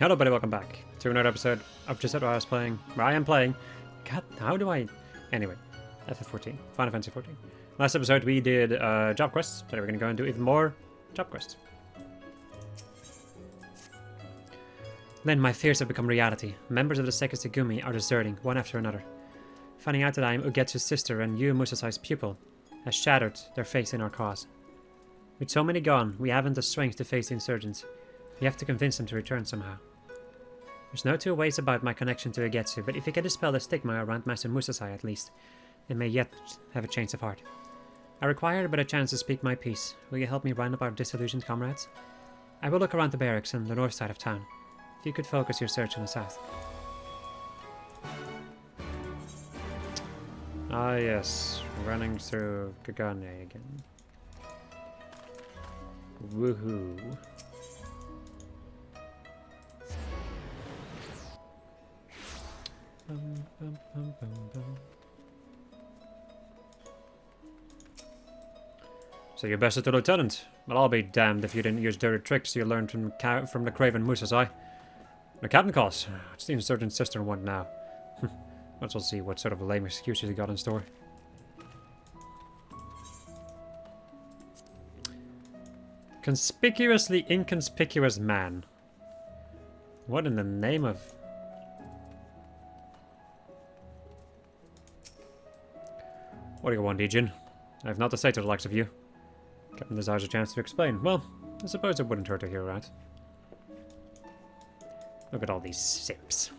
Hello everybody, welcome back to another episode of just what I was playing, where I am playing. God, how do I... Anyway, ffXIV, Final Fantasy 14. Last episode we did job quests, today we're going to go and do even more job quests. Then my fears have become reality. Members of the ffXIV are deserting, one after another. Finding out that I am Ugetsu's sister and you Musasai's pupil has shattered their faith in our cause. With so many gone, we haven't the strength to face the insurgents. We have to convince them to return somehow. There's no two ways about my connection to Ugetsu, but if we can dispel the stigma around Master Musasai at least, they may yet have a change of heart. I require but a chance to speak my piece. Will you help me round up our disillusioned comrades? I will look around the barracks and the north side of town. If you could focus your search on the south. Ah yes, running through Kagane again. Woohoo. So you're bested to Lieutenant. Well, I'll be damned if you didn't use dirty tricks you learned from the craven Musasai. The captain calls. It's the insurgent sister one now. Let's all see what sort of lame excuses he got in store. Conspicuously inconspicuous man. What in the name of... What do you want, Legion? I have not to say to the likes of you. Captain desires a chance to explain. Well, I suppose it wouldn't hurt to hear her out. Look at all these simps.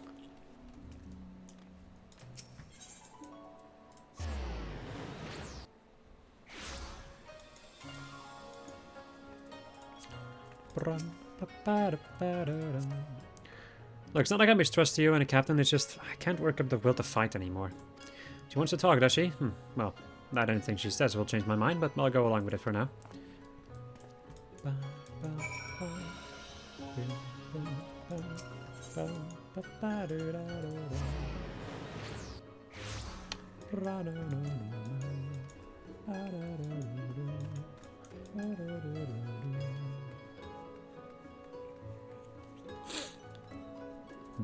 Look, it's not like I mistrust you and a captain, it's just I can't work up the will to fight anymore. She wants to talk, does she? Well, not anything she says will change my mind, but I'll go along with it for now.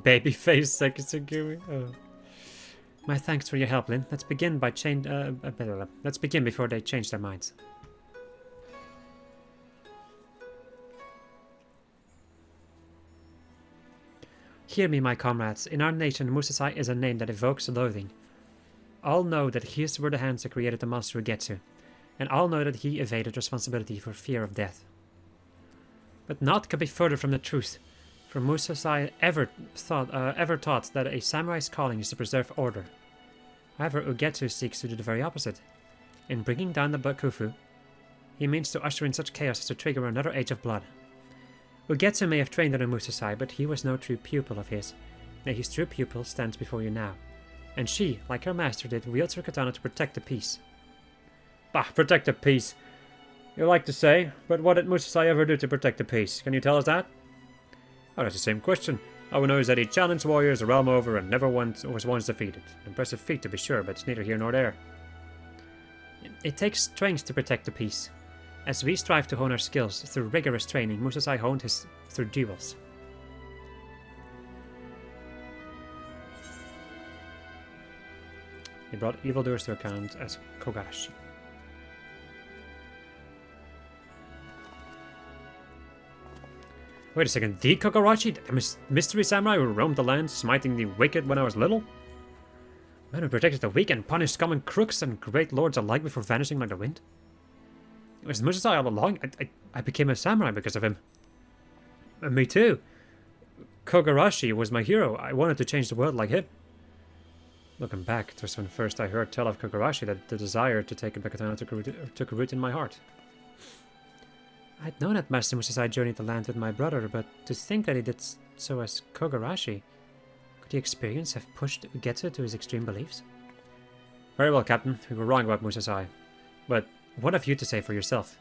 Babyface Sekisugumi. Oh. My thanks for your help, Lin. Let's begin before they change their minds. Hear me, my comrades. In our nation, Musasai is a name that evokes loathing. All know that his were the hands that created the monster Ugetsu, and all know that he evaded responsibility for fear of death. But naught could be further from the truth, for Musasai ever taught that a samurai's calling is to preserve order. However, Ugetsu seeks to do the very opposite. In bringing down the Bakufu, he means to usher in such chaos as to trigger another age of blood. Ugetsu may have trained under Musasai, but he was no true pupil of his. Nay, his true pupil stands before you now. And she, like her master did, wields her katana to protect the peace. Bah, protect the peace. You like to say, but what did Musasai ever do to protect the peace? Can you tell us that? Oh, that's the same question. All we know is that he challenged warriors the realm over and never was once defeated. Impressive feat to be sure, but it's neither here nor there. It takes strength to protect the peace. As we strive to hone our skills through rigorous training, Musasai honed his through duels. He brought evildoers to account as Kogarashi. Wait a second, the Kogarashi? The mystery samurai who roamed the land, smiting the wicked when I was little? Man who protected the weak and punished common crooks and great lords alike before vanishing like the wind? It was Musasai all along. I became a samurai because of him. And me too. Kogarashi was my hero. I wanted to change the world like him. Looking back, it was when first I heard tell of Kogarashi that the desire to take a katana took a root in my heart. I'd known that Master Musasai journeyed the land with my brother, but to think that he did so as Kogarashi, could the experience have pushed Ugetsu to his extreme beliefs? Very well, Captain. We were wrong about Musasai. But what have you to say for yourself?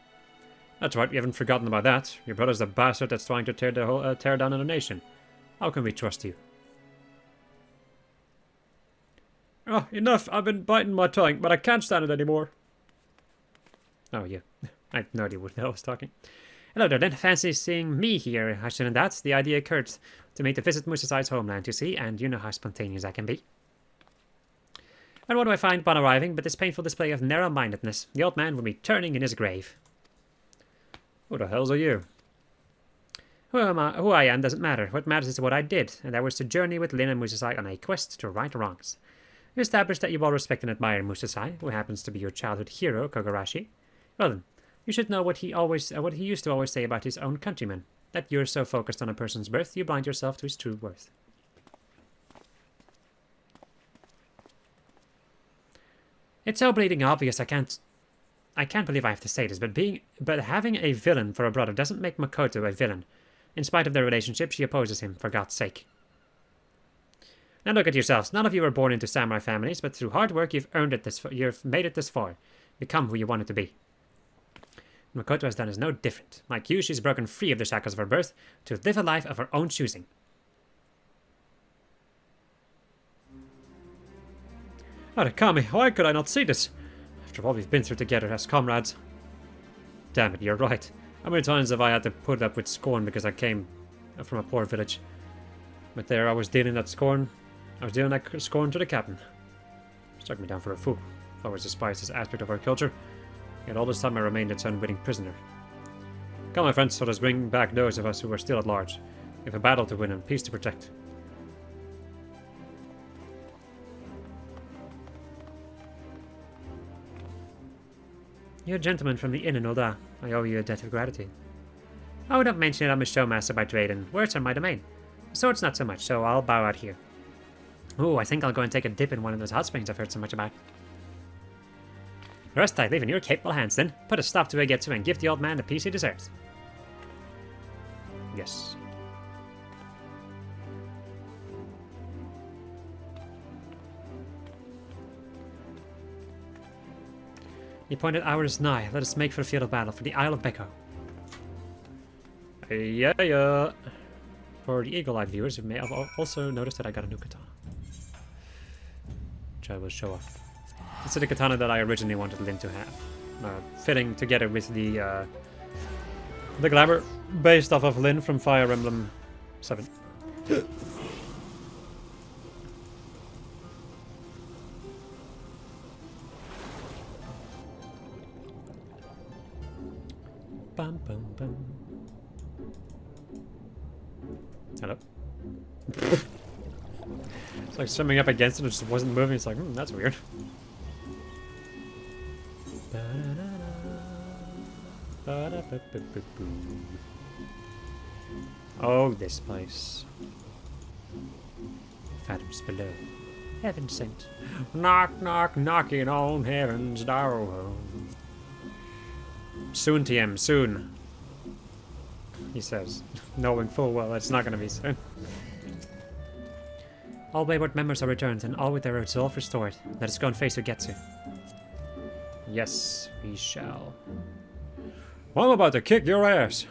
That's right, we haven't forgotten about that. Your brother's the bastard that's trying to tear down a nation. How can we trust you? Oh, enough. I've been biting my tongue, but I can't stand it anymore. Oh, yeah. I had no idea what I was talking. Hello there then, fancy seeing me here, I shouldn't that. The idea occurred to me to visit Musasai's homeland, you see, and you know how spontaneous I can be. And what do I find upon arriving but this painful display of narrow-mindedness? The old man would be turning in his grave. Who the hells are you? Who I am doesn't matter. What matters is what I did, and that was to journey with Lin and Musasai on a quest to right wrongs. You established that you all respect and admire Musasai, who happens to be your childhood hero, Kogarashi. Well then, you should know what he used to always say about his own countrymen. That you're so focused on a person's birth, you blind yourself to his true worth. It's so bleeding obvious I can't believe I have to say this, but having a villain for a brother doesn't make Makoto a villain. In spite of their relationship, she opposes him, for God's sake. Now look at yourselves. None of you were born into samurai families, but through hard work you've made it this far. Become who you wanted to be. Makoto has done is no different. Like you, she's broken free of the shackles of her birth to live a life of her own choosing. Arakami, why could I not see this? After all we've been through together as comrades. Damn it, you're right. How many times have I had to put up with scorn because I came from a poor village? But there I was dealing that scorn. I was dealing that scorn to the captain. Struck me down for a fool. I've always despised this aspect of our culture. Yet all this time I remained its unwitting prisoner. Come, my friends, let us bring back those of us who are still at large. We have a battle to win and peace to protect. You're a gentleman from the inn in Oda. I owe you a debt of gratitude. Oh, don't mention it, I'm a showmaster by trade, and words are my domain. Swords not so much, so I'll bow out here. Ooh, I think I'll go and take a dip in one of those hot springs I've heard so much about. The rest I leave in your capable hands, then. Put a stop to Egetsu and give the old man the peace he deserves. Yes. The appointed hour is nigh. Let us make for the field of battle, for the Isle of Beko. Yeah. For the eagle-eyed viewers, you may have also noticed that I got a new katana. Which I will show off. This is the katana that I originally wanted Lin to have. Fitting together with the glamour based off of Lin from Fire Emblem 7. Bum, bum, bum. Hello. It's like swimming up against it, it just wasn't moving. It's like, that's weird. Oh, this place. Phantoms below. Heaven sent. Knock, knock, knocking on heaven's door. Soon, TM, soon. He says, knowing full well it's not going to be soon. All wayward members are returned, and all with their resolve restored. Let us go and face Ugetsu. Yes, we shall. I'm about to kick your ass.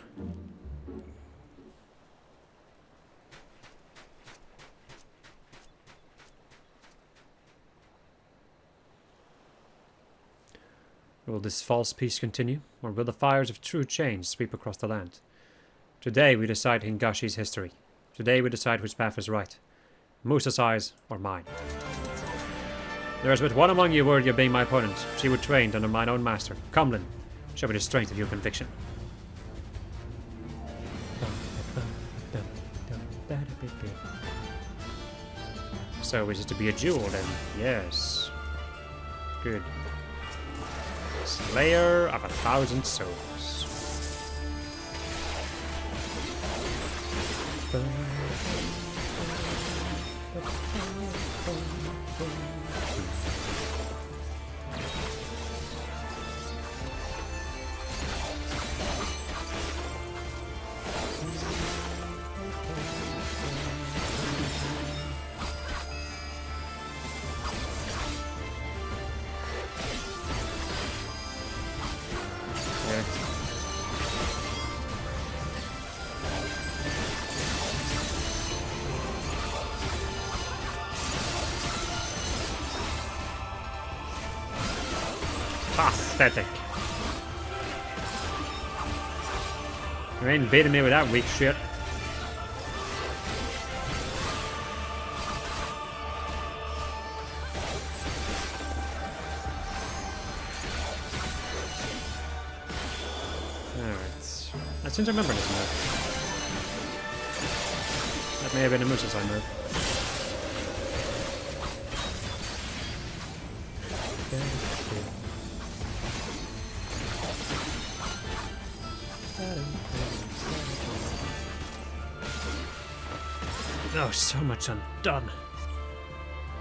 Will this false peace continue, or will the fires of true change sweep across the land? Today we decide Hingashi's history. Today we decide which path is right. Musasai's or mine. There is but one among you worthy of being my opponent. She who trained under mine own master. Come, Lin. Show me the strength of your conviction. So is it to be a duel then? Yes. Good. Slayer of 1,000 souls. Pathetic. You ain't beating me with that weak shit. Alright. I seem to remember this move. That may have been a Musasai move. Oh, so much undone.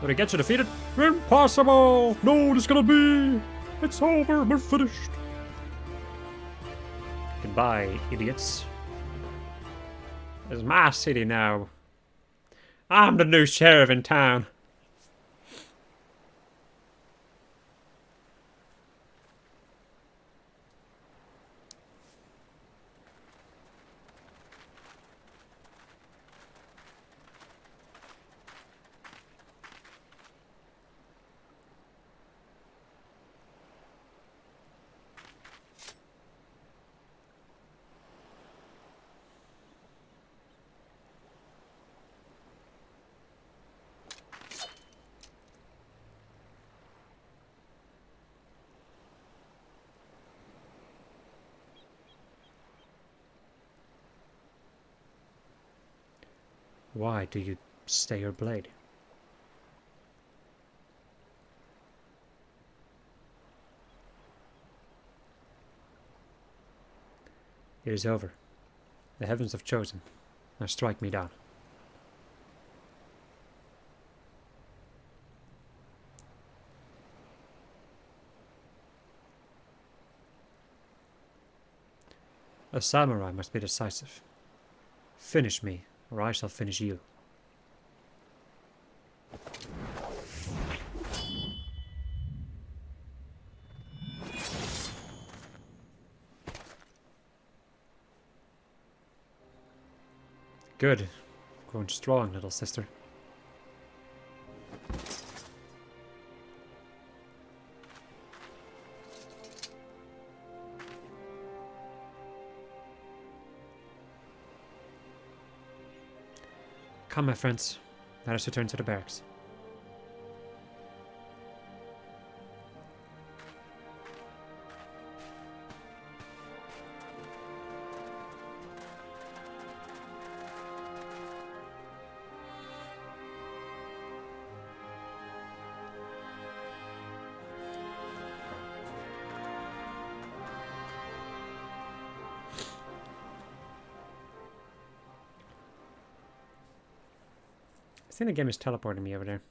Did I get you defeated? Impossible! No, this cannot be! It's over, we're finished. Goodbye, idiots. It's my city now. I'm the new sheriff in town. Why do you stay your blade? It is over. The heavens have chosen. Now strike me down. A samurai must be decisive. Finish me, or I shall finish you. Good. Growing strong, little sister. Come, my friends. Let us return to the barracks. I think the game is teleporting me over there.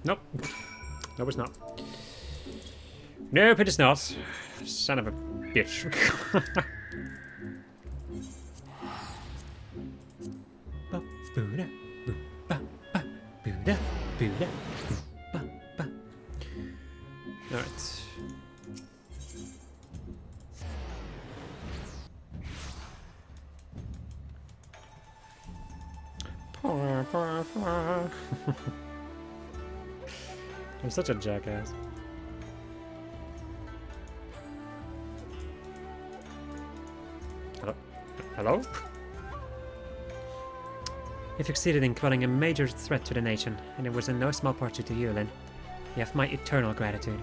Nope. Nope, it's not. Nope, it is not. Son of a bitch. Alright. I'm such a jackass. Hello? Hello? You've succeeded in quelling a major threat to the nation, and it was in no small part due to you, Lin. You have my eternal gratitude.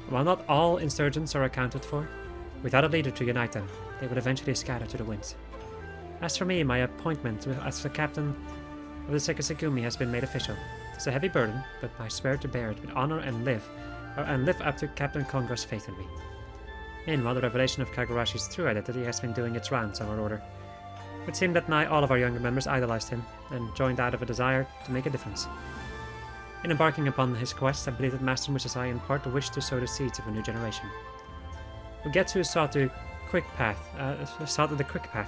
While not all insurgents are accounted for, without a leader to unite them, they would eventually scatter to the winds. As for me, my appointment as the captain of the Sekisagumi has been made official. It's a heavy burden, but I swear to bear it with honor and live up to Captain Kongo's faith in me. Meanwhile, the revelation of Kagurashi's true identity has been doing its rounds on our order. It would seem that nigh all of our younger members idolized him, and joined out of a desire to make a difference. In embarking upon his quest, I believe that Master Musasai in part wished to sow the seeds of a new generation. Ugetsu sought the quick path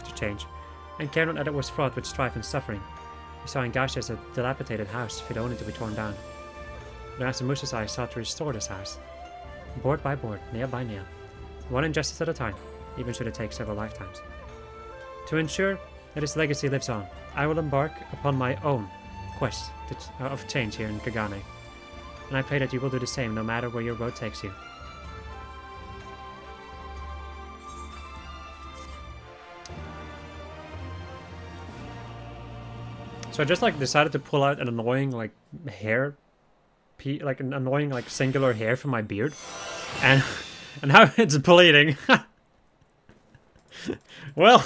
to change, and cared not that it was fraught with strife and suffering. He saw Engashi as a dilapidated house fit only to be torn down. But Master Musasai sought to restore this house, board by board, nail by nail, one injustice at a time, even should it take several lifetimes. To ensure that his legacy lives on, I will embark upon my own quest of change here in Kagane, and I pray that you will do the same no matter where your road takes you. So I just decided to pull out an annoying hair, an annoying singular hair from my beard, and now it's bleeding. Well,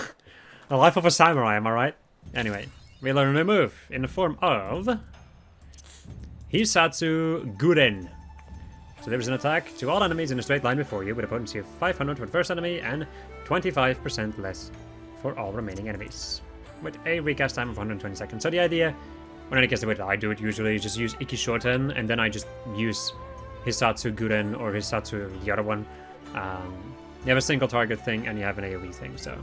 the life of a samurai, am I right? Anyway, we learn a new move in the form of Hisatsu Guren. So delivers an attack to all enemies in a straight line before you with a potency of 500 for the first enemy and 25% less for all remaining enemies. With a recast time of 120 seconds. So the idea, when I guess the way that I do it usually, is just use Iki Shoten and then I just use Hisatsu Guren or Hisatsu the other one. You have a single target thing and you have an AoE thing, so.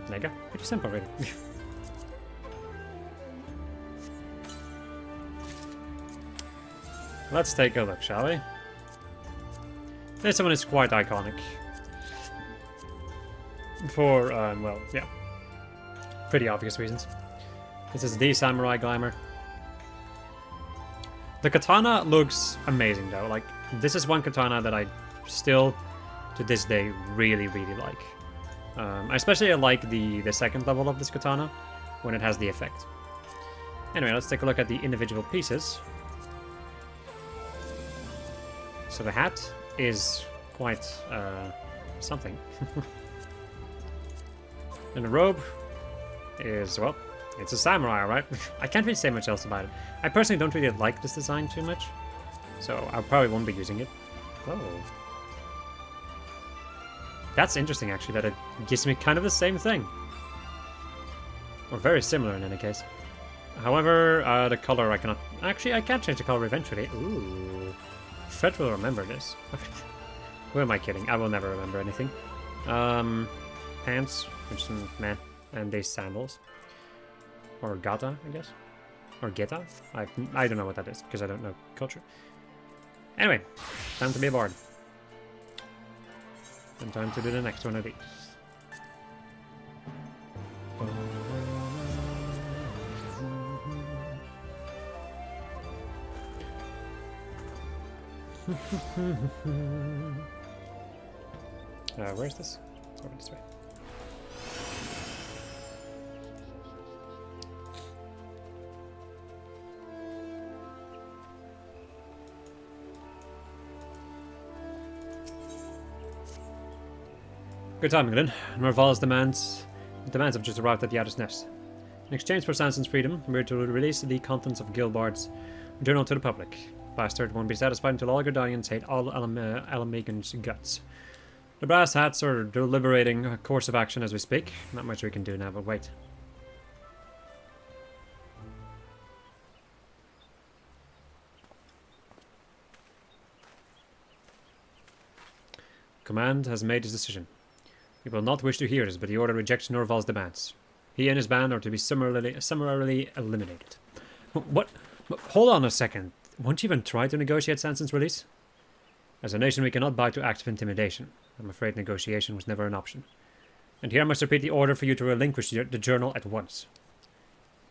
There you go. Pretty simple, really. Let's take a look, shall we? This one is quite iconic. For, well, yeah. Pretty obvious reasons. This is the Samurai Glamour. The katana looks amazing, though. Like, this is one katana that I still, to this day, really, really like. I especially like the second level of this katana, when it has the effect. Anyway, let's take a look at the individual pieces. So the hat is quite something. And the robe is, well, it's a samurai, right? I can't really say much else about it. I personally don't really like this design too much, so I probably won't be using it. Oh. That's interesting, actually, that it gives me kind of the same thing. Or very similar in any case. However, the color I cannot... Actually, I can change the color eventually. Ooh. Fred will remember this. Who am I kidding? I will never remember anything. Pants, which is man, and these sandals. Or gata, I guess. Or geta? I don't know what that is, because I don't know culture. Anyway, time to be a bard. And time to do the next one of these. Where's this? It's over this way. Good timing, Lynn. Norval's demands have just arrived at the Adder's Nest. In exchange for Sanson's freedom, we're to release the contents of Gilbard's journal to the public. Bastard won't be satisfied until all Gardanians hate all Alamagan's guts. The brass hats are deliberating a course of action as we speak. Not much we can do now, but wait. Command has made his decision. He will not wish to hear this, but the order rejects Norval's demands. He and his band are to be summarily eliminated. What? Hold on a second. Won't you even try to negotiate Sanson's release? As a nation, we cannot buy to active intimidation. I'm afraid negotiation was never an option. And here I must repeat the order for you to relinquish the journal at once.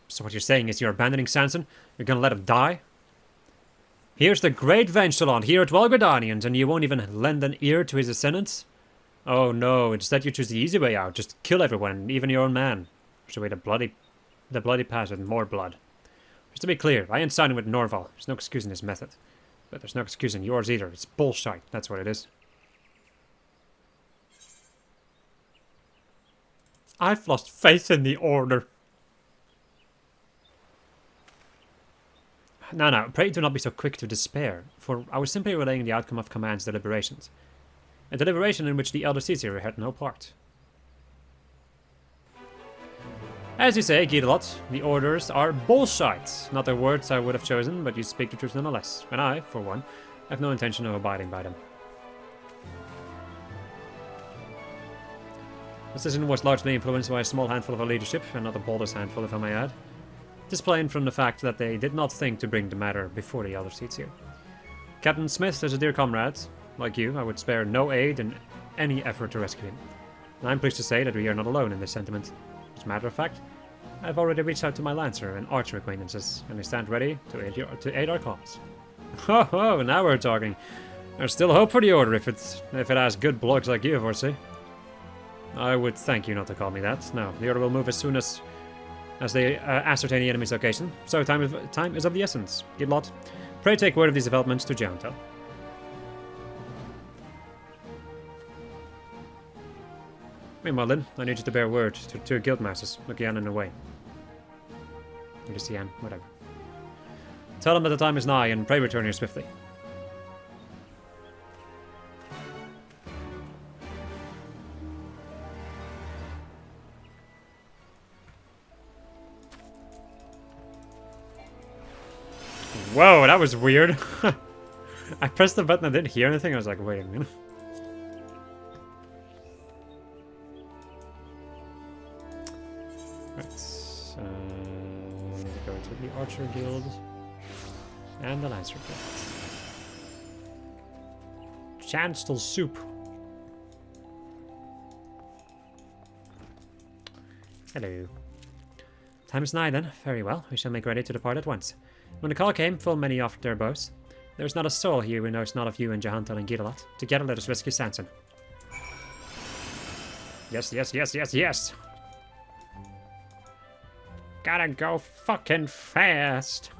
So what you're saying is you're abandoning Sanson? You're gonna let him die? Here's the great Vencelon here at Walgardanians, and you won't even lend an ear to his descendants? Oh no, instead you choose the easy way out. Just kill everyone, even your own man. Push away the bloody past with more blood. Just to be clear, I ain't siding with Norval. There's no excusing his method. But there's no excusing yours either. It's bullshit, that's what it is. I've lost faith in the Order. No, pray do not be so quick to despair, for I was simply relaying the outcome of Command's deliberations. A deliberation in which the Elder Caesar had no part. As you say, Guidelot, the orders are bullshit. Not the words I would have chosen, but you speak the truth nonetheless. And I, for one, have no intention of abiding by them. This decision was largely influenced by a small handful of our leadership, and not the boldest handful, if I may add. This plain from the fact that they did not think to bring the matter before the Elder seats here. Captain Smith is a dear comrade. Like you, I would spare no aid in any effort to rescue him. And I'm pleased to say that we are not alone in this sentiment. As a matter of fact, I've already reached out to my Lancer and Archer acquaintances, and they stand ready to aid our cause. Ho, now we're talking. There's still hope for the Order if it has good blokes like you, Horsey. I would thank you not to call me that. No, the Order will move as soon as they ascertain the enemy's location. So time is of the essence. Gidlot, pray take word of these developments to Jountel. Meanwhile then, I need you to bear word to two guild masters, Lucian and away. Lucian, whatever. Tell them that the time is nigh and pray return here swiftly. Whoa, that was weird. I pressed the button, I didn't hear anything. I was like, wait a minute. Right. I need to go to the Archer Guild and the Lancer Guild. Chancel Soup. Hello. Time is nigh then. Very well. We shall make ready to depart at once. When the call came, full many offered their bows. There is not a soul here who knows not of you and Jahantel and Gidelat. Together let us rescue Sanson. Yes, yes, yes, yes, yes! Gotta go fucking fast!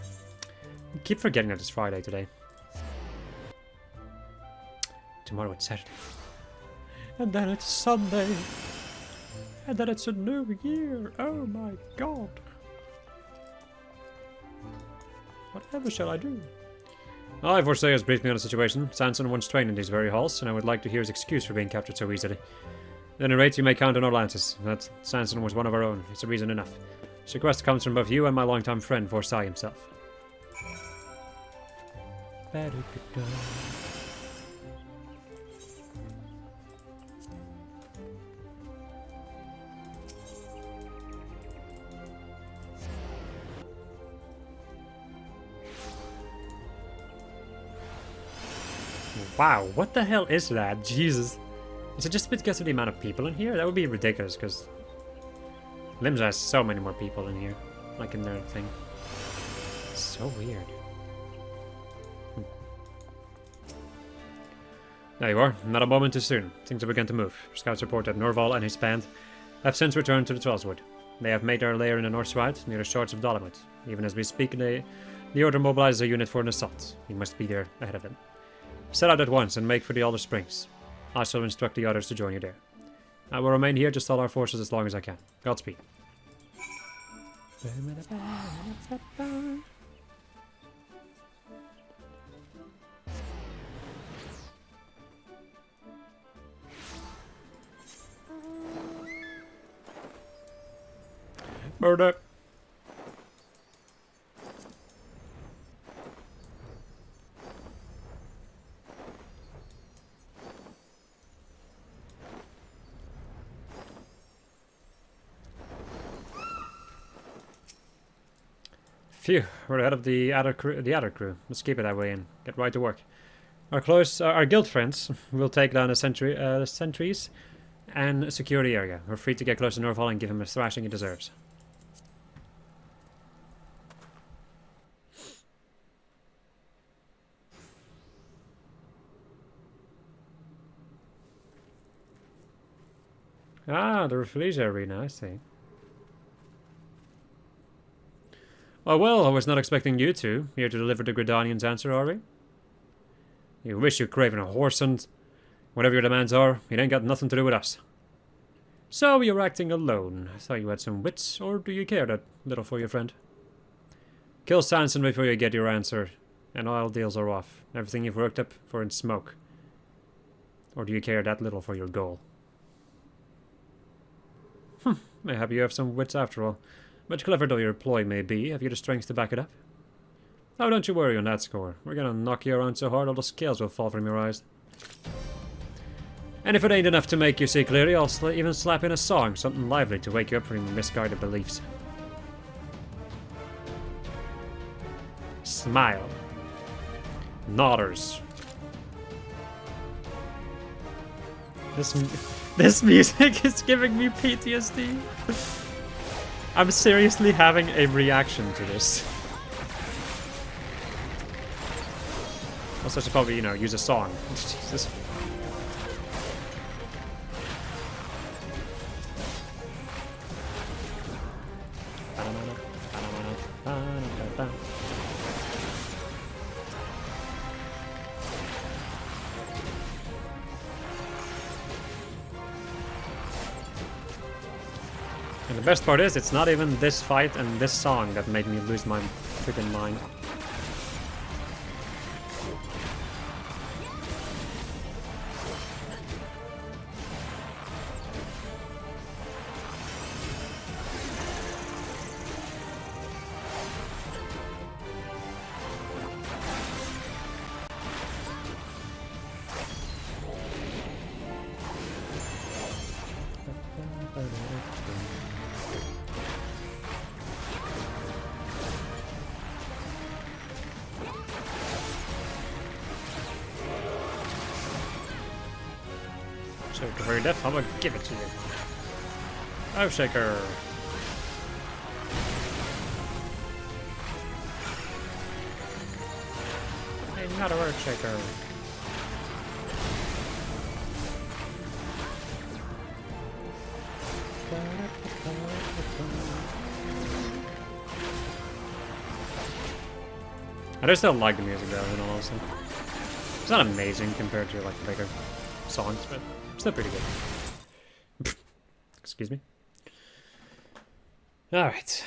I keep forgetting that it's Friday today. Tomorrow it's Saturday. And then it's Sunday. And then it's a new year. Oh my god. Whatever shall I do? I foresee has briefed me on the situation. Sanson once trained in these very halls, and I would like to hear his excuse for being captured so easily. At any rate, you may count on our lances. That Sanson was one of our own. It's a reason enough. This request comes from both you and my longtime friend, Forsai himself. Wow, what the hell is that? Jesus. Is it just because of the amount of people in here? That would be ridiculous, because Limbs has so many more people in here. Like in their thing. So weird. There you are. Not a moment too soon. Things have begun to move. Scouts report that Norval and his band have since returned to the Twellswood. They have made their lair in the north side, near the shores of Dolomite. Even as we speak, the Order mobilizes a unit for an assault. We must be there ahead of them. Set out at once and make for the Alder Springs. I shall instruct the others to join you there. I will remain here to stall our forces as long as I can. Godspeed. Murder. Phew, we're ahead of the other crew. Let's keep it that way and get right to work. Our guild friends will take down the sentries and secure the area. We're free to get close to Norval and give him a thrashing he deserves. Ah, the Rafflesia arena, I see. Oh well, I was not expecting you two. Here to deliver the Gridanian's answer, are we? You wish you'd craven a horse and... whatever your demands are, it ain't got nothing to do with us. So you're acting alone. I thought you had some wits, or do you care that little for your friend? Kill Sanson before you get your answer, and all deals are off. Everything you've worked up for in smoke. Or do you care that little for your goal? Mayhap you have some wits after all. But clever though your ploy may be, have you the strength to back it up? Oh, don't you worry on that score. We're gonna knock you around so hard all the scales will fall from your eyes. And if it ain't enough to make you see clearly, I'll even slap in a song, something lively to wake you up from your misguided beliefs. Smile. Nodders. This music is giving me PTSD. I'm seriously having a reaction to this. Also, I should probably, use a song. Jesus. And the best part is, it's not even this fight and this song that made me lose my freaking mind. So, for your death, I'm gonna give it to you. Oh, Shaker! Another Earth Shaker! I just don't like the music though, in all honesty. It's not amazing compared to like the bigger songs, but still pretty good. Excuse me. Alright.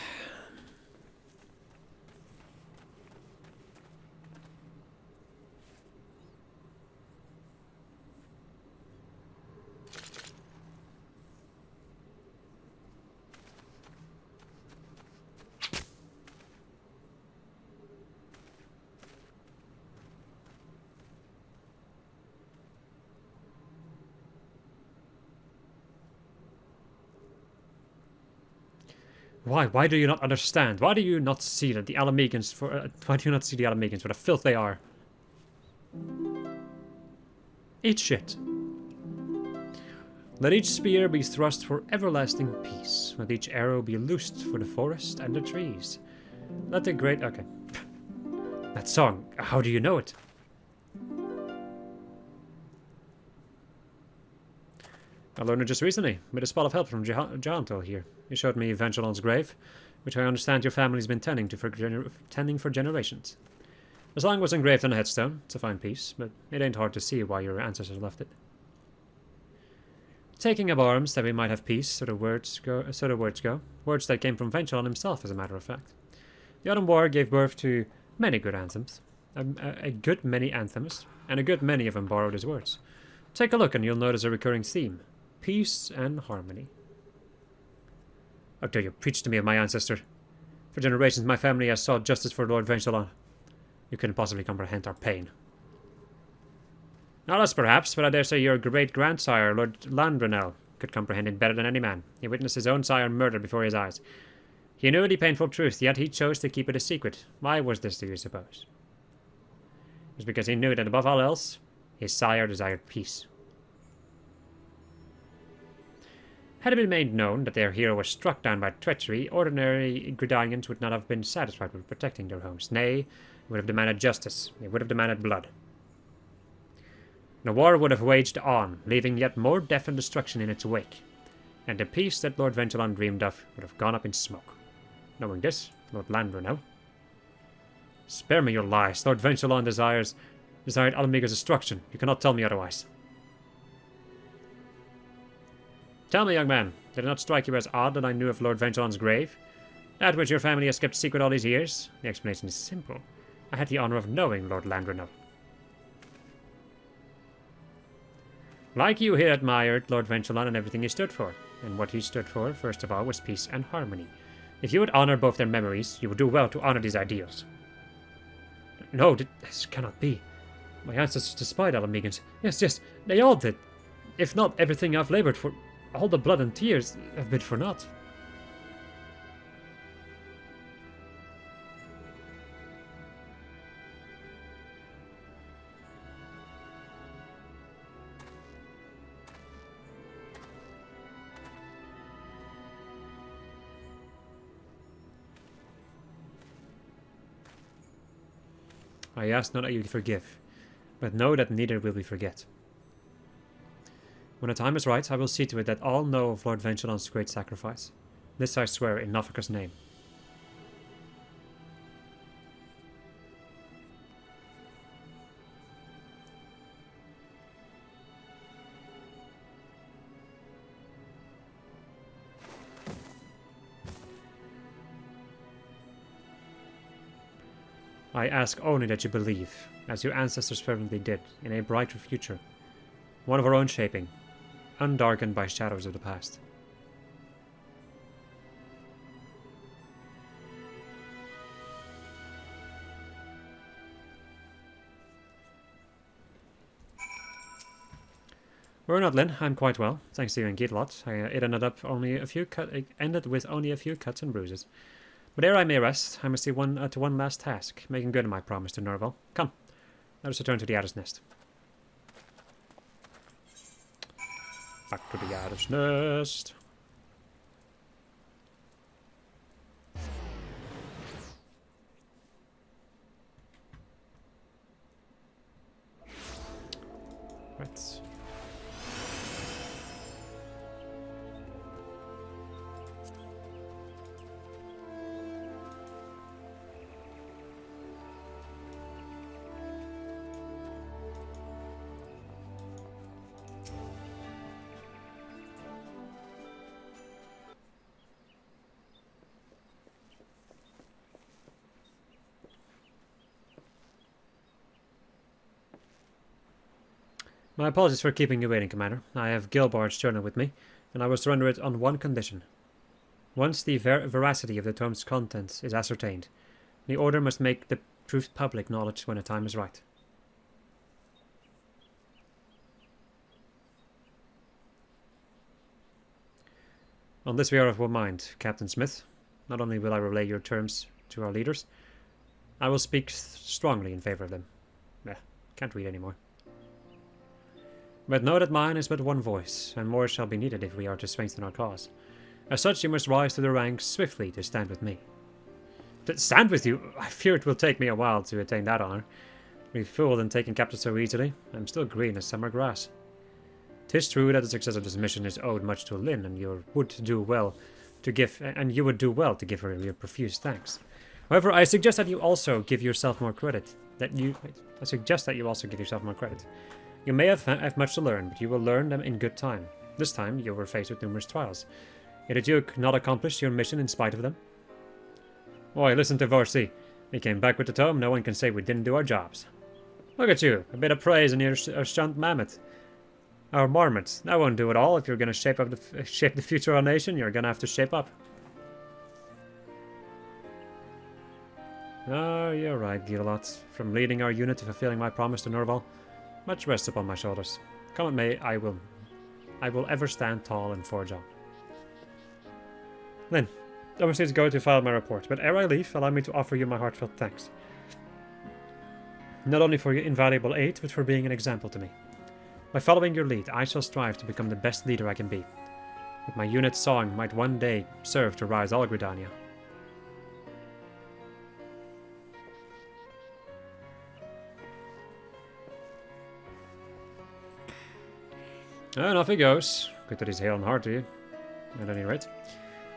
Why? Why do you not understand? Why do you not see that the Alamegans why do you not see the Alamegans for the filth they are? Eat shit. Let each spear be thrust for everlasting peace. Let each arrow be loosed for the forest and the trees. Let the great... Okay. That song, how do you know it? I learned it just recently, with a spot of help from Jantel here. He showed me Vengelon's grave, which I understand your family's been tending for generations. The song was engraved on a headstone, it's a fine piece, but it ain't hard to see why your ancestors left it. Taking up arms that we might have peace, so the words go. Words that came from Vengelon himself, as a matter of fact. The Autumn War gave birth to many good anthems, a good many anthems, and a good many of them borrowed his words. Take a look and you'll notice a recurring theme. Peace and harmony. How dare you preach to me of my ancestor? For generations my family has sought justice for Lord Vengelon. You couldn't possibly comprehend our pain. Not us perhaps, but I dare say your great-grandsire, Lord Landrenel, could comprehend it better than any man. He witnessed his own sire murdered before his eyes. He knew the painful truth, yet he chose to keep it a secret. Why was this, do you suppose? It was because he knew that above all else, his sire desired peace. Had it been made known that their hero was struck down by treachery, ordinary Gridanians would not have been satisfied with protecting their homes. Nay, would have demanded justice. They would have demanded blood. The war would have waged on, leaving yet more death and destruction in its wake. And the peace that Lord Vengelon dreamed of would have gone up in smoke. Knowing this, Lord Landrenel... Spare me your lies. Lord Vengelon desired Alamega's destruction. You cannot tell me otherwise. Tell me, young man, did it not strike you as odd that I knew of Lord Vengelon's grave? That which your family has kept secret all these years? The explanation is simple. I had the honor of knowing Lord Landrenel. Like you, he admired Lord Vengelon and everything he stood for. And what he stood for, first of all, was peace and harmony. If you would honor both their memories, you would do well to honor these ideals. No, this cannot be. My ancestors despised Alamegans. Yes, they all did. If not, everything I've labored for, all the blood and tears, have been for naught. I ask not that you forgive, but know that neither will we forget. When the time is right, I will see to it that all know of Lord Vengelon's great sacrifice. This I swear in Nofika's name. I ask only that you believe, as your ancestors fervently did, in a brighter future. One of our own shaping, undarkened by shadows of the past. We're not, Lynn. I'm quite well, thanks to you and Gidlot. It ended with only a few cuts and bruises. But ere I may rest, I must see to one last task, making good on my promise to Norval. Come, let us return to the Adder's Nest. Back to the Adder's Nest. Right. My apologies for keeping you waiting, Commander. I have Gilbard's journal with me, and I will surrender it on one condition. Once the veracity of the tome's contents is ascertained, the Order must make the truth public knowledge when the time is right. On this we are of one mind, Captain Smith. Not only will I relay your terms to our leaders, I will speak strongly in favor of them. Can't read anymore. But know that mine is but one voice, and more shall be needed if we are to strengthen our cause. As such, you must rise to the ranks swiftly to stand with me. To stand with you? I fear it will take me a while to attain that honor. We fooled in taking captive so easily. I'm still green as summer grass. 'Tis true that the success of this mission is owed much to Lynn, and you would do well to give her your profuse thanks. However, I suggest that you also give yourself more credit. You may have much to learn, but you will learn them in good time. This time, you were faced with numerous trials. Yet did you not accomplish your mission in spite of them? Why, listen to Vorsi. We came back with the tome, no one can say we didn't do our jobs. Look at you, a bit of praise and you're a shunt mammoth. Our marmot, that won't do it all. If you're going to shape the future of our nation, you're going to have to shape up. Oh, you're right, Gilot. From leading our unit to fulfilling my promise to Norval, much rests upon my shoulders. Come what may, I will ever stand tall and forge on. Lynn, I must need to go to file my report, but ere I leave, allow me to offer you my heartfelt thanks. Not only for your invaluable aid, but for being an example to me. By following your lead, I shall strive to become the best leader I can be. That my unit's song might one day serve to rise all Gridania. And off he goes. Good that he's hale and hard to you, at any rate.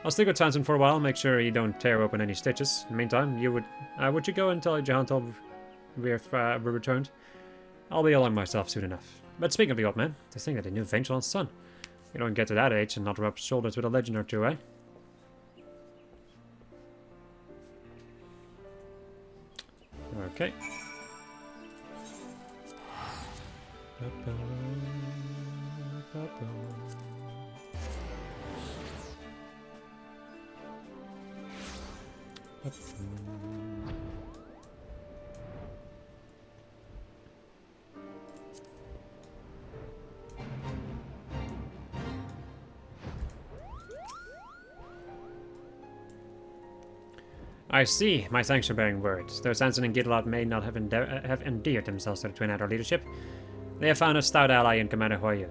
I'll stick with Sanson for a while, make sure you don't tear open any stitches. In the meantime, would you go and tell Jahantel we're returned? I'll be along myself soon enough. But speaking of the old man, to think that he knew Vengelance's son. You don't get to that age and not rub shoulders with a legend or two, eh? Okay. I see. My thanks are bearing words. Though Sanson and Gidlot may not have endeared themselves to the Twin Adder leadership, they have found a stout ally in Commander Huiyu.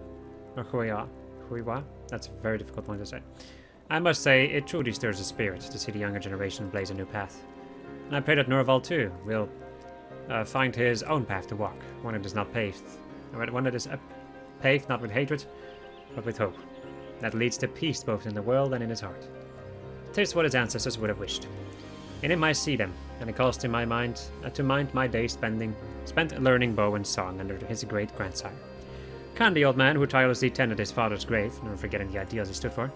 Or Huiwa? That's a very difficult one to say. I must say, it truly stirs the spirit to see the younger generation blaze a new path. And I pray that Norval, too, will find his own path to walk, one that is not paved. One that is paved not with hatred, but with hope. That leads to peace both in the world and in his heart. 'Tis what his ancestors would have wished. In him I see them, and it calls to my mind my days spent learning bow and song under his great grandsire. Kind the old man who tirelessly tended his father's grave, never forgetting the ideals he stood for.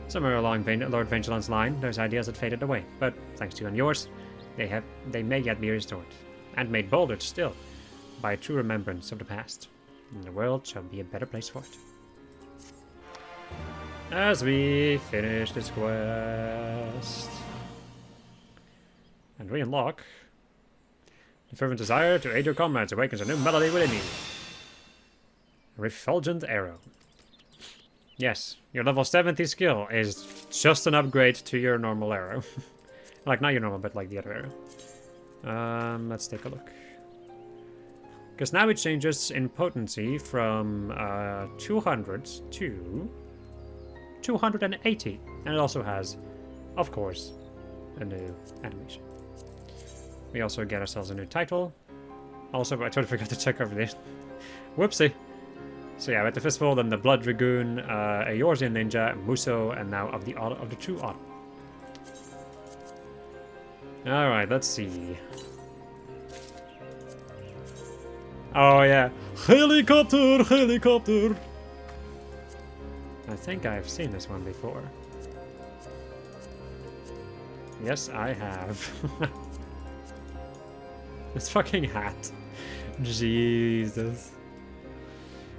Somewhere along Lord Vengelance's line, those ideals had faded away, but thanks to you and yours, They may yet be restored, and made bolder still, by a true remembrance of the past. And the world shall be a better place for it. As we finish this quest, and we unlock the fervent desire to aid your comrades awakens a new melody within you. Refulgent arrow. Yes, your level 70 skill is just an upgrade to your normal arrow. Like, not your normal, but like the other arrow. Let's take a look. Because now it changes in potency from 200 to 280. And it also has, of course, a new animation. We also get ourselves a new title. Also, I totally forgot to check over this. Whoopsie. So yeah, with the Fistful, then the Blood Dragoon, a Eorzean Ninja, Muso, and now of the True Autumn. Alright, let's see. Oh yeah. Helicopter! Helicopter! I think I've seen this one before. Yes, I have. This fucking hat. Jesus.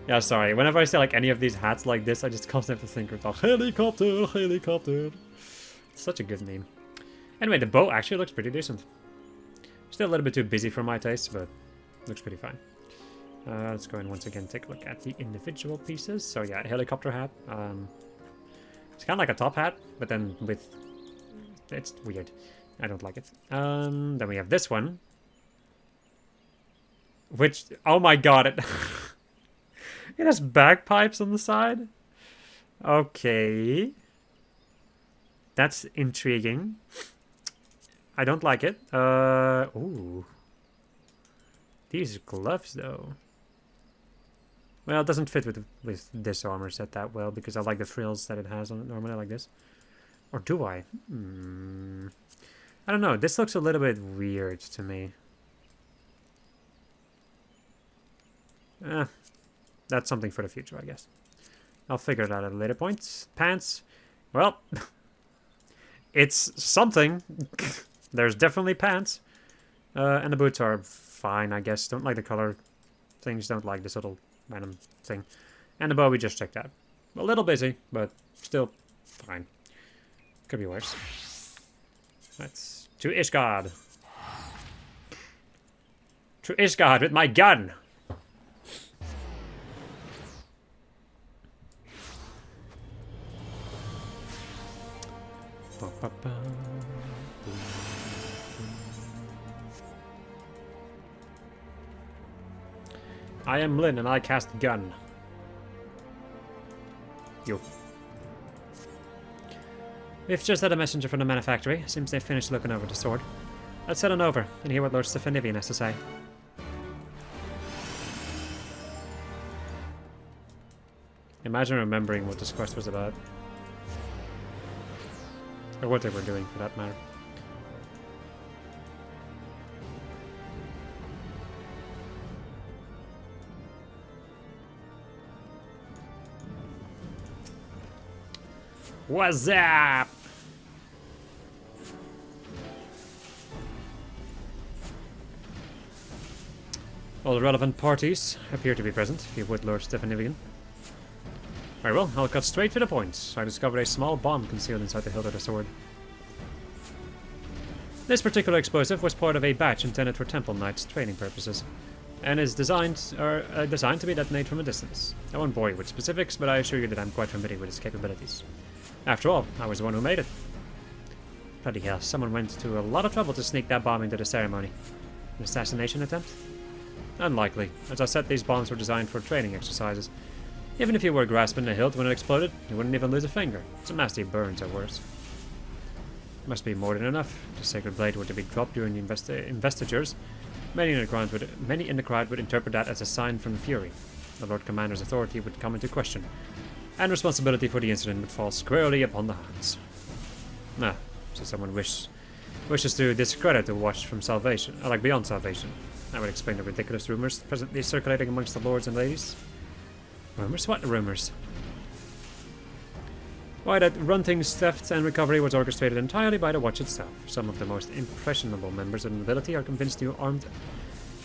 Yeah, sorry. Whenever I see like any of these hats like this, I just constantly think of the helicopter, helicopter. Such a good name. Anyway, the bow actually looks pretty decent. Still a little bit too busy for my taste, but looks pretty fine. Let's go and once again take a look at the individual pieces. So yeah, helicopter hat. It's kind of like a top hat, but then with... It's weird. I don't like it. Then we have this one. Which... Oh my god, it... It has bagpipes on the side. Okay. That's intriguing. I don't like it. Ooh. These gloves, though. Well, it doesn't fit with this armor set that well, because I like the frills that it has on it normally, like this. Or do I? I don't know. This looks a little bit weird to me. That's something for the future, I guess. I'll figure it out at a later point. Pants. Well, it's something. There's definitely pants. And the boots are fine, I guess. Don't like the color things. Don't like this little random thing. And the bow we just checked out. A little busy, but still fine. Could be worse. Let's... To Ishgard. To Ishgard with my gun! I am Lyn and I cast gun. You. We've just had a messenger from the manufactory. Seems they've finished looking over the sword. Let's head on over and hear what Lord ffXIV has to say. Imagine remembering what this quest was about. Or what they were doing, for that matter. What's up? All the relevant parties appear to be present, if you would, Lord ffXIV. Very well, I'll cut straight to the point. I discovered a small bomb concealed inside the hilt of the sword. This particular explosive was part of a batch intended for Temple Knights training purposes, and is designed to be detonated from a distance. I won't bore you with specifics, but I assure you that I'm quite familiar with its capabilities. After all, I was the one who made it. Bloody hell, someone went to a lot of trouble to sneak that bomb into the ceremony. An assassination attempt? Unlikely, as I said, these bombs were designed for training exercises. Even if you were grasping the hilt when it exploded, you wouldn't even lose a finger. Some nasty burns or worse. Must be more than enough. If the sacred blade were to be dropped during the investitures, many in the crowd would interpret that as a sign from Fury. The Lord Commander's authority would come into question, and responsibility for the incident would fall squarely upon the hands. So someone wishes to discredit the watch from salvation, or like beyond salvation. That would explain the ridiculous rumors presently circulating amongst the lords and ladies. Rumors? What rumors? Why, that Runting's theft and recovery was orchestrated entirely by the watch itself. Some of the most impressionable members of the nobility are convinced you armed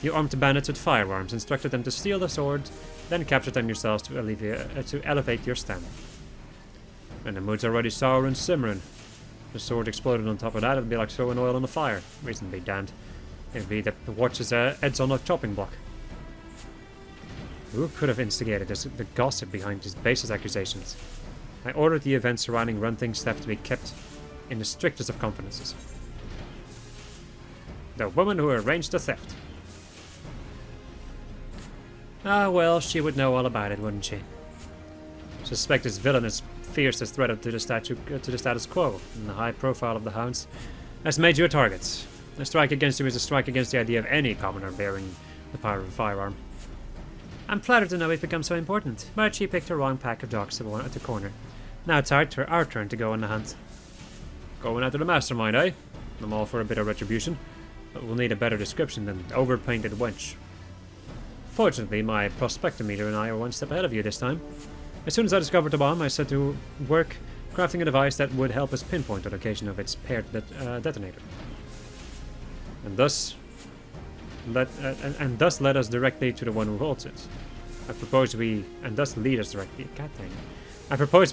the bandits with firearms, instructed them to steal the sword, then captured them yourselves to elevate your standard. And the mood's already sour and simmering. The sword exploded on top of that, it'd be like throwing oil on the fire. Reason be damned. It'd be the watch's heads on a chopping block. Who could have instigated the gossip behind these baseless accusations? I ordered the events surrounding Runting's theft to be kept in the strictest of confidences. The woman who arranged the theft. Ah, well, she would know all about it, wouldn't she? Suspect this villainous fiercest threat to the status quo, and the high profile of the hounds has made you a target. A strike against you is a strike against the idea of any commoner bearing the power of a firearm. I'm flattered to know we've become so important, but she picked the wrong pack of dogs at the corner. Now it's our turn to go on the hunt. Going after the mastermind, eh? I'm all for a bit of retribution, but we'll need a better description than overpainted wench. Fortunately, my prospectometer and I are one step ahead of you this time. As soon as I discovered the bomb, I set to work crafting a device that would help us pinpoint the location of its paired detonator. And thus led us directly to the one who holds it. I propose we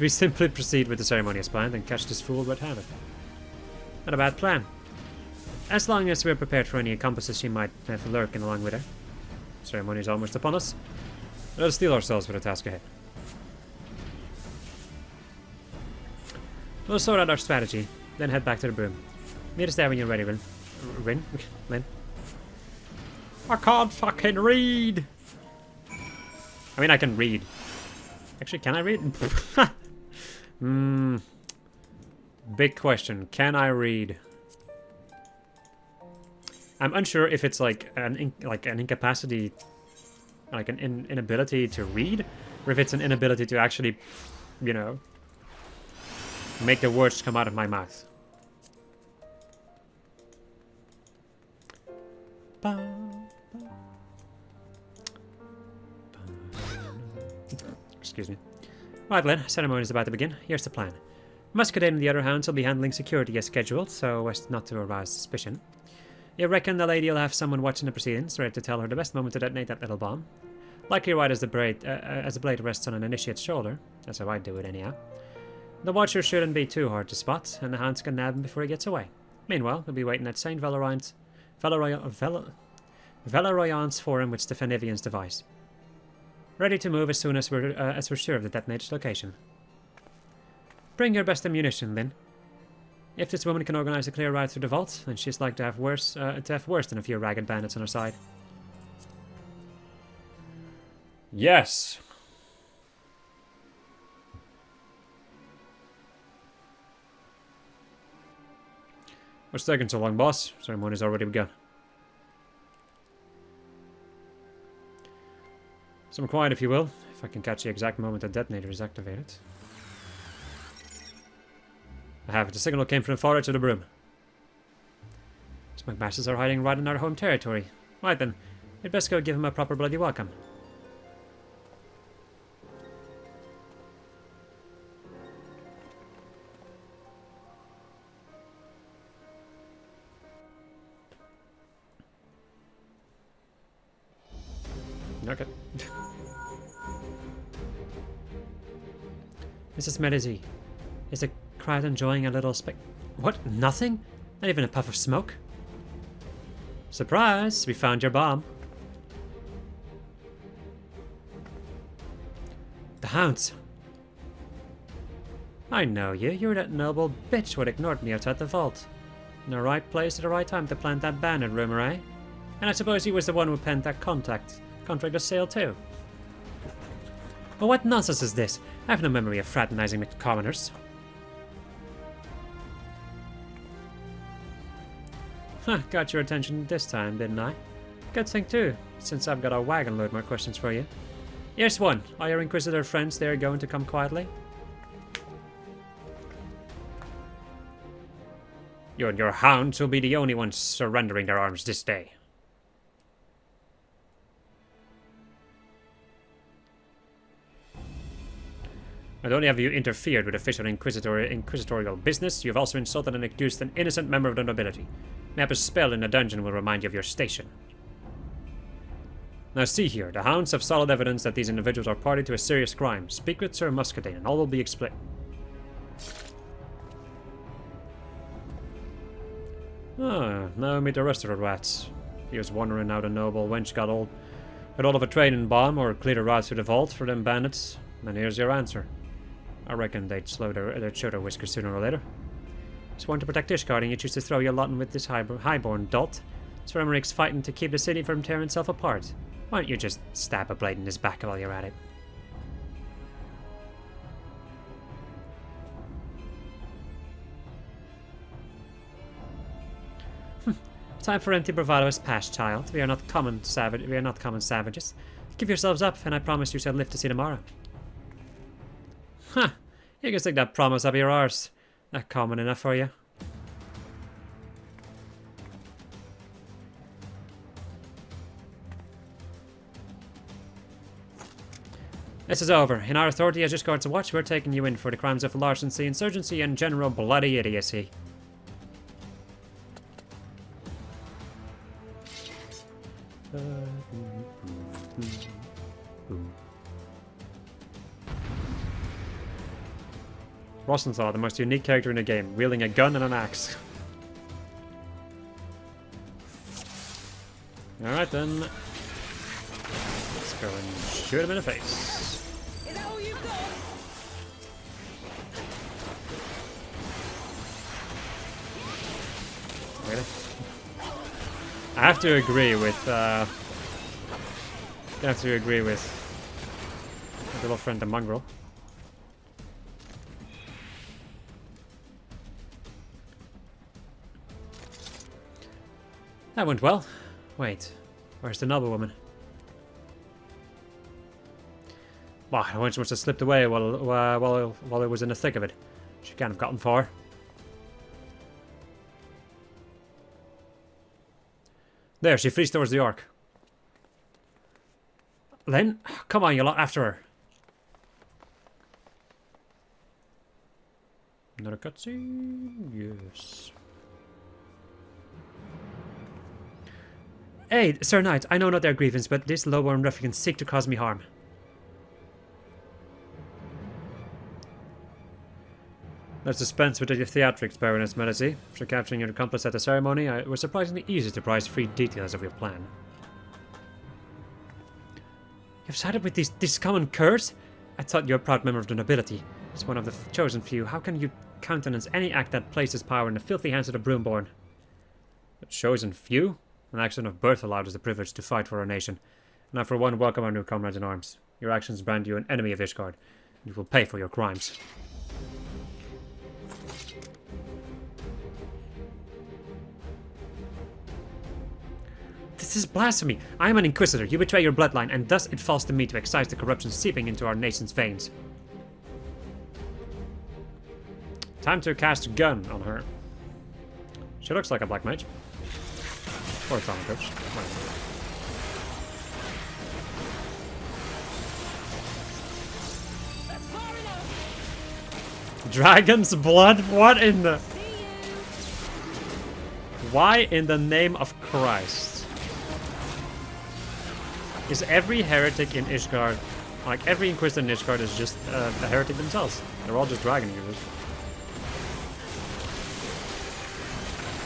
simply proceed with the ceremony as planned and catch this fool red-handed. Not a bad plan. As long as we're prepared for any accomplices she might have lurking along with her. Ceremony is almost upon us. Let us steel ourselves for the task ahead. We'll sort out our strategy, then head back to the broom. Meet us there when you're ready, Lynn. I can't fucking read! I mean, I can read. Actually, can I read? Big question. Can I read? I'm unsure if it's like an incapacity, like an inability to read, or if it's an inability to actually, you know, make the words come out of my mouth. Excuse me. Right, Glenn, ceremony is about to begin. Here's the plan. Muscadet and the other hounds will be handling security as scheduled, so as not to arouse suspicion. You reckon the lady will have someone watching the proceedings, ready to tell her the best moment to detonate that little bomb? Likely right as the blade rests on an initiate's shoulder. That's how I do it, anyhow. The watcher shouldn't be too hard to spot, and the hounds can nab him before he gets away. Meanwhile, we'll be waiting at St. Valerian's forum with Stefanivian's device. Ready to move as soon as we're sure of the detonator's location. Bring your best ammunition, Lynn. If this woman can organize a clear route through the vault, then she's like to have worse than a few ragged bandits on her side. Yes. What's taking so long, boss? Ceremony's already begun. Some quiet, if you will, if I can catch the exact moment the detonator is activated. I have it. The signal came from the far edge of the broom. Smug bastards are hiding right in our home territory. Right then, we'd best go give him a proper bloody welcome. Okay. Mrs. Medici, is the crowd enjoying a little What? Nothing? Not even a puff of smoke? Surprise! We found your bomb. The hounds. I know you. You're that noble bitch who ignored me outside the vault. In the right place at the right time to plant that bandit rumor, eh? And I suppose he was the one who penned that contract of sale too. Well, what nonsense is this? I have no memory of fraternizing with commoners. Huh, got your attention this time, didn't I? Good thing too, since I've got a wagon load more questions for you. Here's one. Are your Inquisitor friends there going to come quietly? You and your hounds will be the only ones surrendering their arms this day. Not only have you interfered with official inquisitorial business, you have also insulted and accused an innocent member of the nobility. Mayhap a spell in the dungeon will remind you of your station. Now see here, the hounds have solid evidence that these individuals are party to a serious crime. Speak with Sir Muscadine and all will be explained. Ah, now meet the rest of the rats. He was wondering how the noble wench got all of a training bomb or clear the routes to the vault for them bandits. And here's your answer. I reckon they'd show their whiskers sooner or later. Sworn to protect Ishgard and you choose to throw your lot in with this highborn dolt. Sir Emmerich's fighting to keep the city from tearing itself apart. Why don't you just stab a blade in his back while you're at it? Time for empty bravado is past, child. We are not common savages. Give yourselves up, and I promise you shall live to see tomorrow. Huh. You can stick that promise up your arse. Not common enough for you. This is over. In our authority as Ishgard's watch, we're taking you in for the crimes of larceny, insurgency, and general bloody idiocy. Rosenthal, the most unique character in the game, wielding a gun and an axe. Alright then. Let's go and shoot him in the face. Is that all you've got? Really? I have to agree with my little friend the mongrel. That went well. Wait, where's the noble woman? Wow, the wench must have slipped away while it was in the thick of it. She can't have gotten far. There, she flees towards the Ark. Len, come on, you lot, after her. Another cutscene? Yes. Hey, Sir Knight, I know not their grievance, but this low-born ruffians seek to cause me harm. Let's dispense with the theatrics, Baroness Medici. After capturing your accomplice at the ceremony, it was surprisingly easy to prize free details of your plan. You've sided with these common curs? I thought you were a proud member of the nobility. As one of the chosen few, how can you countenance any act that places power in the filthy hands of the broomborn? The chosen few? An accident of birth allowed us the privilege to fight for our nation. And I for one welcome our new comrades in arms. Your actions brand you an enemy of Ishgard. You will pay for your crimes. This is blasphemy! I am an inquisitor, you betray your bloodline, and thus it falls to me to excise the corruption seeping into our nation's veins. Time to cast a gun on her. She looks like a black mage. Or a Tommy Coach. Dragon's blood? What in the... Why in the name of Christ? Is every heretic in Ishgard, like every Inquisitor in Ishgard is just a heretic themselves? They're all just dragon users.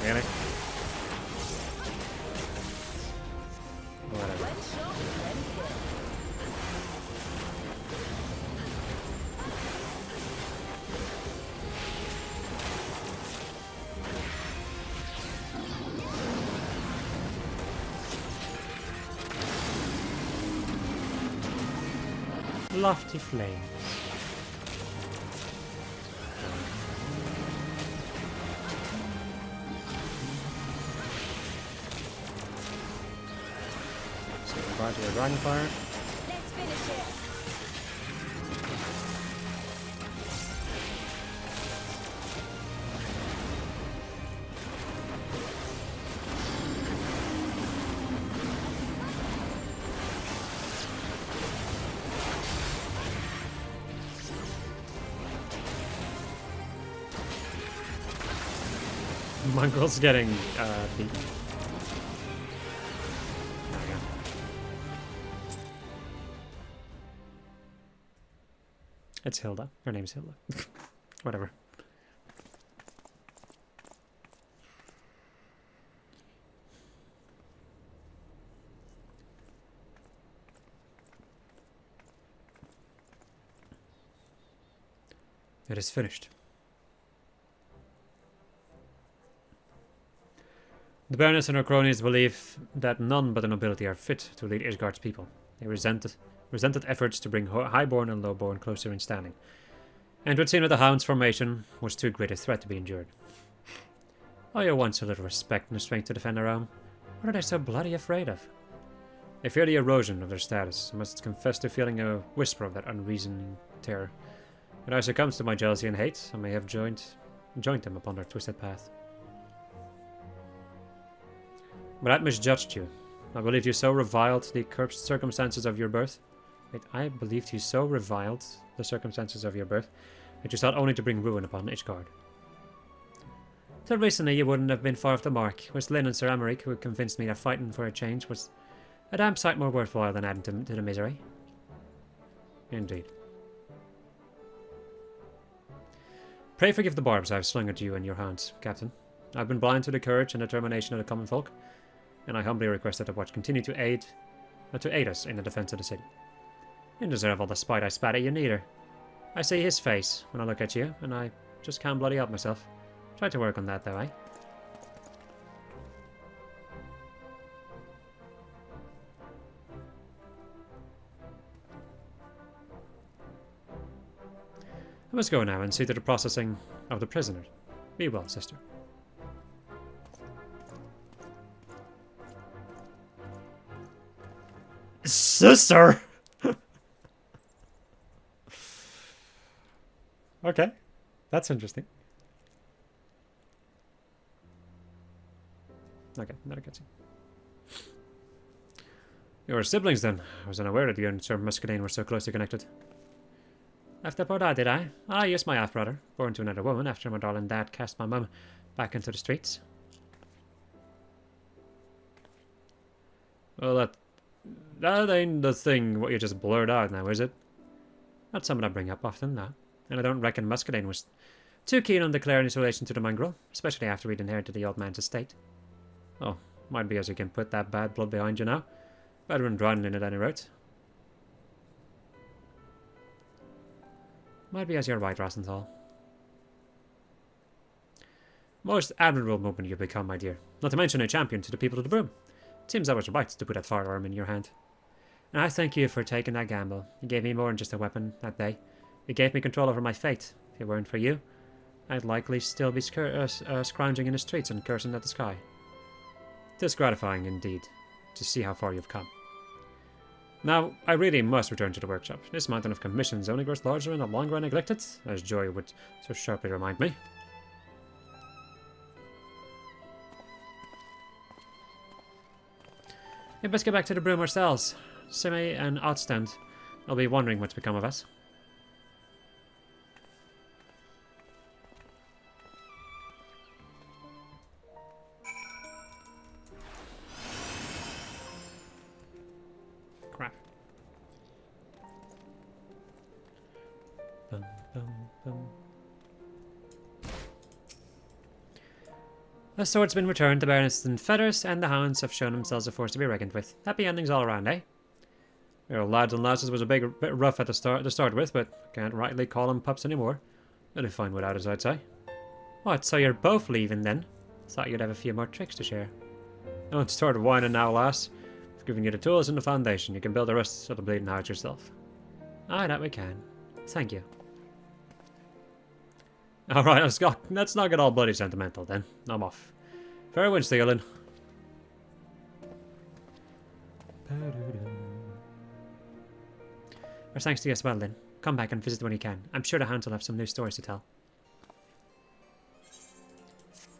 Really? Whatever. Lofty flames. So goodbye to the Dragonfire. Let's finish it. Mongrel's getting beaten. There we go. It's Hilda. Her name's Hilda. Whatever. It is finished. The Baroness and her cronies believe that none but the nobility are fit to lead Ishgard's people. They resented efforts to bring highborn and lowborn closer in standing, and would seem that the Hound's formation was too great a threat to be endured. Oh, you want so little respect and strength to defend their own. What are they so bloody afraid of? They fear the erosion of their status, and must confess to feeling a whisper of that unreasoning terror. When I succumbed to my jealousy and hate, I may have joined them upon their twisted path. But I misjudged you. I believed you so reviled the cursed circumstances of your birth. Wait, I believed you so reviled the circumstances of your birth that you sought only to bring ruin upon Ishgard. Till recently you wouldn't have been far off the mark. It was Lynn and Sir Amaric who convinced me that fighting for a change was a damn sight more worthwhile than adding to the misery. Indeed. Pray forgive the barbs I have slung at you and your hounds, Captain. I have been blind to the courage and determination of the common folk, and I humbly request that the watch continue to aid us in the defense of the city. You don't deserve all the spite I spat at you neither. I see his face when I look at you, and I just can't bloody help myself. Try to work on that though, eh? I must go now and see to the processing of the prisoner. Be well, sister. Sister! Okay. That's interesting. Okay, another cutscene. You were siblings then. I was unaware that you and Sir Muscadine were so closely connected. Left up or died, did I? Ah, yes, my half-brother. Born to another woman after my darling dad cast my mum back into the streets. Well, that ain't the thing what you just blurred out now, is it? Not something I bring up often, no. And I don't reckon Muscadine was too keen on declaring his relation to the mongrel, especially after he'd inherited the old man's estate. Oh, might be as you can put that bad blood behind you now. Better than drowning in it, any rate. Might be as you're right, Rassenthal. Most admirable movement you've become, my dear. Not to mention a champion to the people of the Broom. It seems I was right to put that firearm in your hand. And I thank you for taking that gamble. You gave me more than just a weapon that day. It gave me control over my fate. If it weren't for you, I'd likely still be scrounging in the streets and cursing at the sky. It is gratifying, indeed, to see how far you've come. Now, I really must return to the workshop. This mountain of commissions only grows larger in the longer I neglect it, as Joy would so sharply remind me. We best get back to the Broom ourselves. Simi and Outstand will be wondering what's become of us. Crap. Bum, bum, bum. The sword's been returned to Baroness and Feathers, and the hounds have shown themselves a force to be reckoned with. Happy endings all around, eh? Your lads and lasses was a bit rough at the start with, but can't rightly call them pups anymore. They'll be fine without us, I'd say. What, so you're both leaving then? Thought you'd have a few more tricks to share. Don't start whining now, lass. I've given you the tools and the foundation. You can build the rest of the bleeding house yourself. Aye, that we can. Thank you. Alright, let's not get all bloody sentimental then. I'm off. Fair winds, Theolin. Our thanks to you as well, then. Come back and visit when you can. I'm sure the hounds will have some new stories to tell.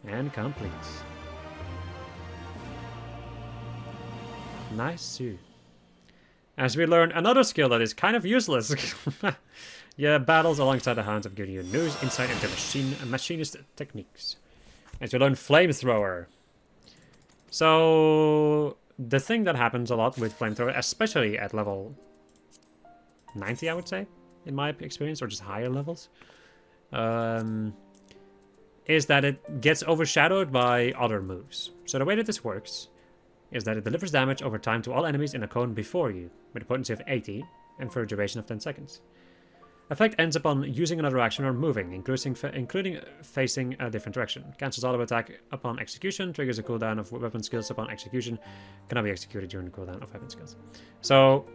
And complete. Nice suit. As we learn another skill that is kind of useless. Yeah, battles alongside the hounds have given you news, insight into machinist techniques. As we learn Flamethrower. So the thing that happens a lot with Flamethrower, especially at level 90, I would say, in my experience, or just higher levels, is that it gets overshadowed by other moves. So the way that this works is that it delivers damage over time to all enemies in a cone before you, with a potency of 80, and for a duration of 10 seconds. Effect ends upon using another action or moving, including facing a different direction. Cancels auto attack upon execution, triggers a cooldown of weapon skills upon execution, cannot be executed during the cooldown of weapon skills. So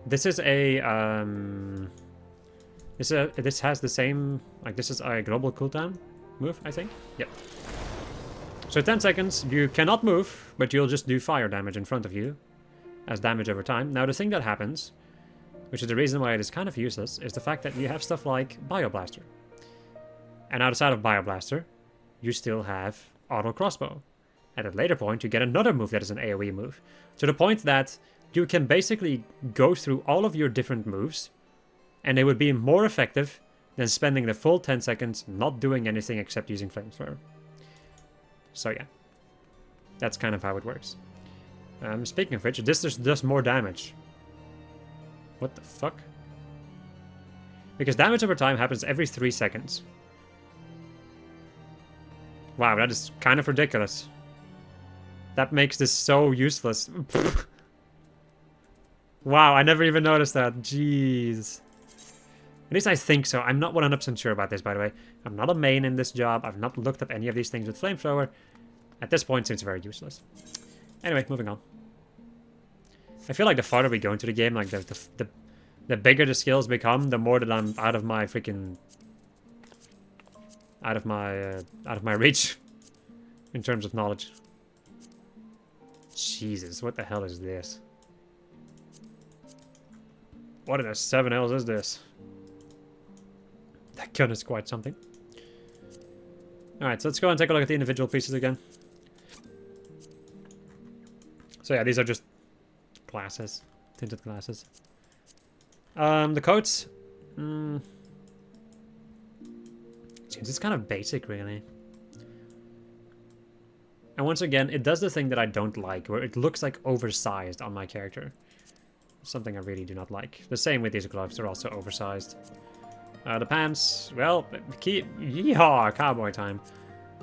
this is a this has the same, like, this is a global cooldown move, I think. Yep. So 10 seconds, you cannot move, but you'll just do fire damage in front of you as damage over time. Now the thing that happens, which is the reason why it is kind of useless, is the fact that you have stuff like Bioblaster. And outside of Bioblaster, you still have Auto Crossbow. At a later point, you get another move that is an AoE move. To the point that you can basically go through all of your different moves, and they would be more effective than spending the full 10 seconds not doing anything except using Flamethrower. So yeah, that's kind of how it works. Speaking of which, this just does more damage. What the fuck? Because damage over time happens every 3 seconds. Wow, that is kind of ridiculous. That makes this so useless. Wow, I never even noticed that. Jeez. At least I think so. I'm not 100% sure about this, by the way. I'm not a main in this job. I've not looked up any of these things with Flamethrower. At this point, it seems very useless. Anyway, moving on. I feel like the farther we go into the game, like the bigger the skills become, the more that I'm out of my freaking out of my reach in terms of knowledge. Jesus, what the hell is this? What in the 7Ls is this? That gun is quite something. Alright, so let's go and take a look at the individual pieces again. So yeah, these are just glasses. Tinted glasses. The coats. Seems it's kind of basic, really. And once again, it does the thing that I don't like, where it looks like oversized on my character. Something I really do not like. The same with these gloves, they're also oversized. The pants, well, yeehaw, cowboy time.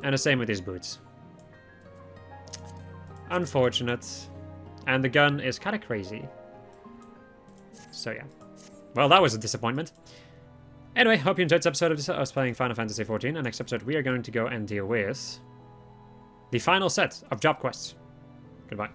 And the same with these boots. Unfortunate. And the gun is kind of crazy. So yeah. Well, that was a disappointment. Anyway, hope you enjoyed this episode of us playing Final Fantasy XIV. And next episode, we are going to go and deal with the final set of job quests. Goodbye.